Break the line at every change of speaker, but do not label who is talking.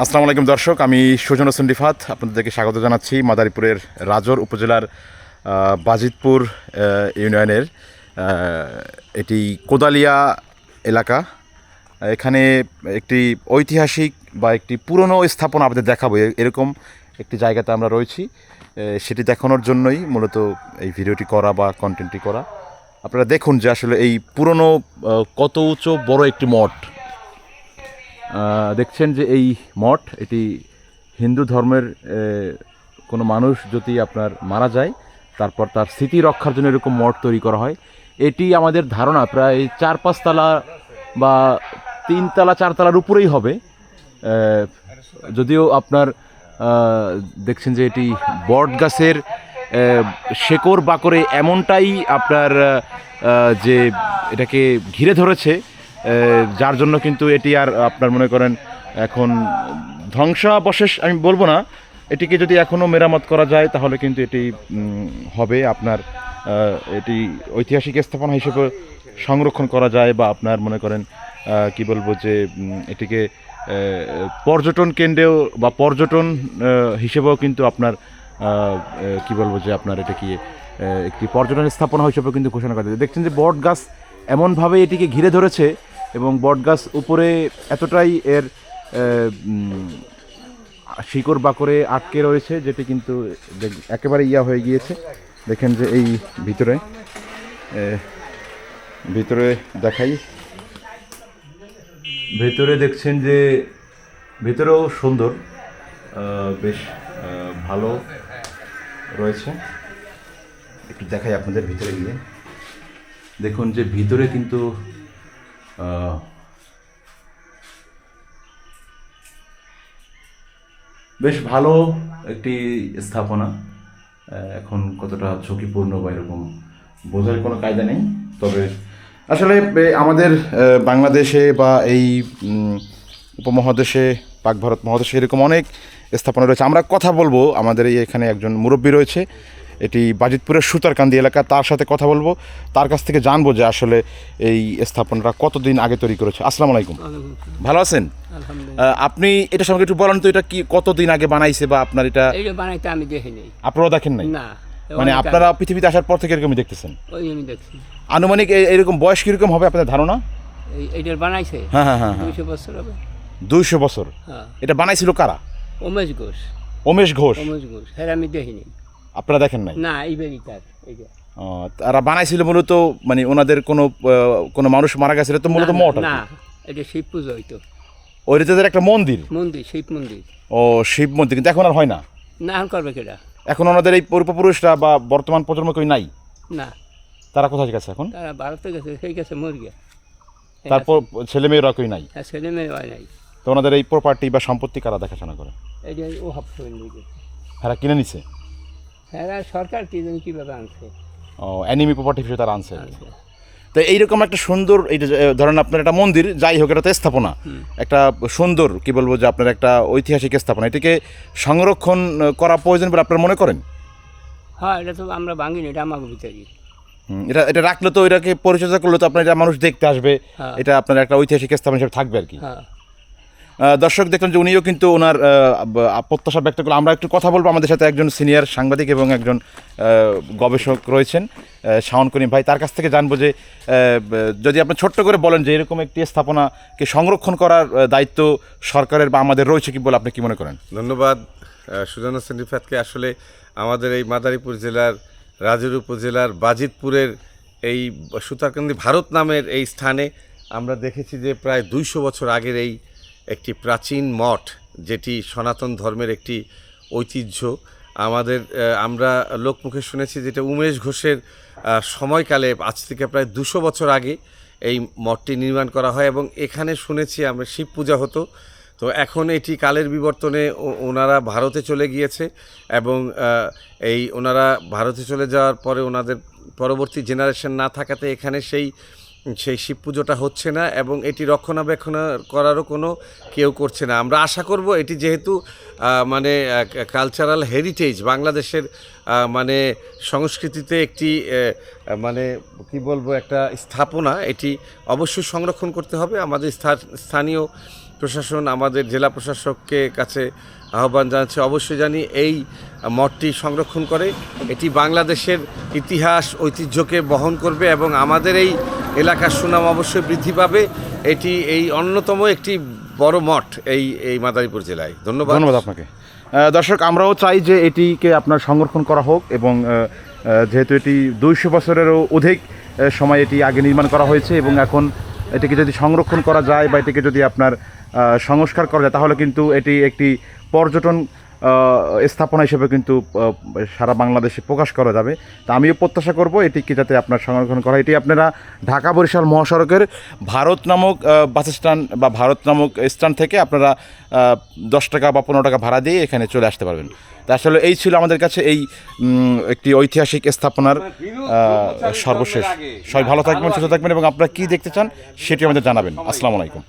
আসসালামু আলাইকুম দর্শক, আমি সুজন হোসেন রিফাত আপনাদেরকে স্বাগত জানাচ্ছি মাদারীপুরের রাজোর উপজেলার বাজিতপুর ইউনিয়নের এটি কোদালিয়া এলাকা। এখানে একটি ঐতিহাসিক বা একটি পুরনো স্থাপনা আপনাদের দেখাবো। এরকম একটি জায়গাতে আমরা রয়েছি, সেটি দেখানোর জন্যই মূলত এই ভিডিওটি করা বা কন্টেন্টটি করা। আপনারা দেখুন যে আসলে এই পুরনো কত উঁচু বড় একটি মঠ। দেখছেন যে এই মঠ, এটি হিন্দু ধর্মের কোনো মানুষ যদি আপনার মারা যায় তারপর তার স্মৃতি রক্ষার জন্য এরকম মঠ তৈরি করা হয়। এটি আমাদের ধারণা প্রায় 4-5 তলা বা 3 তলা 4 তলার উপরেই হবে। যদিও আপনার দেখছেন যে এটি বট গাছের শেকড় বাকড়ে এমনটাই আপনার যে এটাকে ঘিরে ধরেছে, যার জন্য কিন্তু এটি আর আপনার মনে করেন এখন ধ্বংসাবশেষ আমি বলবো না, এটিকে যদি এখনও মেরামত করা যায় তাহলে কিন্তু এটি হবে আপনার এটি ঐতিহাসিক স্থাপনা হিসেবে সংরক্ষণ করা যায়, বা আপনার মনে করেন কি বলবো যে এটিকে পর্যটন কেন্দ্রেও বা পর্যটন হিসেবেও কিন্তু আপনার কি বলবো যে আপনার এটা কি একটি পর্যটন স্থাপনা হিসেবেও কিন্তু ঘোষণা করা যায়। দেখছেন যে বট গাছ এমনভাবে এটিকে ঘিরে ধরেছে এবং বট গাছ উপরে এতটাই এর শিকড় বাকড়ে আটকে রয়েছে, যেটি কিন্তু একেবারে হয়ে গিয়েছে। দেখেন যে এই ভিতরে দেখাই, ভেতরে দেখছেন যে ভেতরেও সুন্দর, বেশ ভালো রয়েছে। একটু দেখাই আপনাদের ভিতরে গিয়ে। দেখুন যে ভিতরে কিন্তু বেশ ভালো একটি স্থাপনা। এখন কতটা ঝুঁকিপূর্ণ বা এরকম বোঝার কোনো কায়দা নেই, তবে আসলে আমাদের বাংলাদেশে বা এই উপমহাদেশে, পাক ভারত মহাদেশে এরকম অনেক স্থাপনা রয়েছে। আমরা কথা বলবো, আমাদের এখানে একজন মুরব্বী রয়েছে, এটি বাজিতপুরের সুতারকান্দি এলাকা, তার সাথে কথা বলবো, তার কাছ থেকে জানবো যে আসলে এই স্থাপনাটা কতদিন আগে তৈরি করেছে। আসসালামু আলাইকুম, ভালো আছেন? আপনি এটা সঙ্গে একটু বলেন তো, এটা কি কতদিন আগে বানাইছে বা আপনার এটা
বানাইতে আমি দেখিনি।
আপনারাও দেখেন নাই?
না,
মানে আপনারা পৃথিবীতে আসার পর থেকে এরকমই দেখতেছেন?
ওই আমি দেখছি।
আনুমানিক এরকম বয়স কিরকম হবে আপনাদের ধারণা?
এইটার বানাইছে
হ্যাঁ হ্যাঁ হ্যাঁ
200 বছর হবে।
200 বছর?
হ্যাঁ।
এটা বানাইছিল কারা?
উমেশ ঘোষ।
উমেশ ঘোষ?
উমেশ ঘোষ, হ্যাঁ আমি দেখিনি।
আপনারা দেখেন নাই?
না, এইবারই তার এইটা।
তারা বানাইছিল মূলত, মানে ওনাদের কোনো মানুষ মারা গেছিল তো মূলত মঠ?
না, এটা শিব পুজো হইতো।
ওই তাদের একটা মন্দির,
শিব মন্দির।
ও শিব মন্দির, কিন্তু এখন আর হয় না?
না, এখন করবে কেটা?
এখন ওনাদের এই পূর্বপুরুষরা বা বর্তমান প্রজন্ম কেউ নাই?
না।
তারা কোথায় গেছে এখন?
তারা ভারতে গেছে, সেই গেছে মরিয়া।
তারপর ছেলে মেয়েরা কেউ নাই?
হ্যাঁ, ছেলে মেয়ে হয় নাই।
তো ওনাদের এই প্রপার্টি বা সম্পত্তি কারা দেখাশোনা করে?
এই যে ও হাফসন দিকে
হ্যাঁ, কিনে নিছে?
হ্যাঁ, সরকার কি জানি কীভাবে আনছে।
ও, অ্যানিমি প্রপার্টি হিসেবে তারা আনছে। তো এইরকম একটা সুন্দর, এই ধরেন আপনার একটা মন্দির, যাই হোক, এটা তো স্থাপনা, একটা সুন্দর কি বলবো যে আপনার একটা ঐতিহাসিক স্থাপনা, এটাকে সংরক্ষণ করা প্রয়োজন বলে আপনারা মনে করেন?
হ্যাঁ, এটা তো আমরা ভাঙিনি, এটা আমার ভিতরে।
এটা রাখলে তো, এটাকে পরিচর্যা করলে তো আপনার এটা মানুষ দেখতে আসবে, এটা আপনার একটা ঐতিহাসিক স্থাপনা হিসেবে থাকবে আর কি। দর্শক দেখলাম যে উনিও কিন্তু ওনার প্রত্যাশা ব্যক্ত করলেন। আমরা একটু কথা বলবো, আমাদের সাথে একজন সিনিয়র সাংবাদিক এবং একজন গবেষক রয়েছেন, শাওন করিম ভাই, তার কাছ থেকে জানবো যে যদি আপনি ছোট্ট করে বলেন যে এরকম একটি স্থাপনাকে সংরক্ষণ করার দায়িত্ব সরকারের বা আমাদের রয়েছে কি বলে আপনি কি মনে করেন?
ধন্যবাদ সুজন হোসেন রিফাতকে। আসলে আমাদের এই মাদারীপুর জেলার রাজুর উপজেলার বাজিতপুরের এই সুতারকান্দি ভারত নামের এই স্থানে আমরা দেখেছি যে প্রায় 200 বছর আগের এই একটি প্রাচীন মঠ, যেটি সনাতন ধর্মের একটি ঐতিহ্য। আমরা লোকমুখে শুনেছি যেটা উমেশ ঘোষের সময়কালে, আজ থেকে প্রায় 200 বছর আগে এই মঠটি নির্মাণ করা হয়, এবং এখানে শুনেছি আমরা শিব পূজা হতো। তো এখন এটি কালের বিবর্তনে ওনারা ভারতে চলে গিয়েছে, এবং ওনারা ভারতে চলে যাওয়ার পরে ওনাদের পরবর্তী জেনারেশন না থাকাতে এখানে সেই শিব পুজোটা হচ্ছে না, এবং এটি রক্ষণাবেক্ষণ করারও কোনো কেউ করছে না। আমরা আশা করব এটি যেহেতু মানে কালচারাল হেরিটেজ, বাংলাদেশের মানে সংস্কৃতিতে একটি মানে কি বলবো একটা স্থাপনা, এটি অবশ্যই সংরক্ষণ করতে হবে। আমাদের স্থানীয় প্রশাসন আমাদের জেলা প্রশাসককে কাছে আহ্বান জানাচ্ছি, অবশ্যই জানি এই মঠটি সংরক্ষণ করে। এটি বাংলাদেশের ইতিহাস ঐতিহ্যকে বহন করবে এবং আমাদের এই এলাকার সুনাম অবশ্যই বৃদ্ধি পাবে। এটি এই অন্যতম একটি বড় মঠ এই মাদারীপুর জেলায়। ধন্যবাদ
আপনাকে। দর্শক, আমরাও চাই যে এটিকে আপনার সংরক্ষণ করা হোক এবং যেহেতু এটি 200 বছরেরও অধিক সময় এটি আগে নির্মাণ করা হয়েছে এবং এখন এটিকে যদি সংরক্ষণ করা যায় বা এটিকে যদি আপনার সংস্কার করা যায় তাহলে কিন্তু এটি একটি পর্যটন স্থাপনা হিসেবে কিন্তু সারা বাংলাদেশে প্রকাশ করা যাবে। তা আমিও প্রত্যাশা করব এটিকে যাতে আপনার সংরক্ষণ করা। এটি আপনারা ঢাকা বরিশাল মহাসড়কের ভারত নামক বাস স্ট্যান্ড বা ভারত নামক স্ট্যান্ড থেকে আপনারা 10 টাকা বা 15 টাকা ভাড়া দিয়ে এখানে চলে আসতে পারবেন। তা আসলে এই ছিল আমাদের কাছে এই একটি ঐতিহাসিক স্থাপনার সর্বশেষ। সবাই ভালো থাকবেন, সুস্থ থাকবেন এবং আপনারা কী দেখতে চান সেটি আমাদের জানাবেন। আসসালামু আলাইকুম।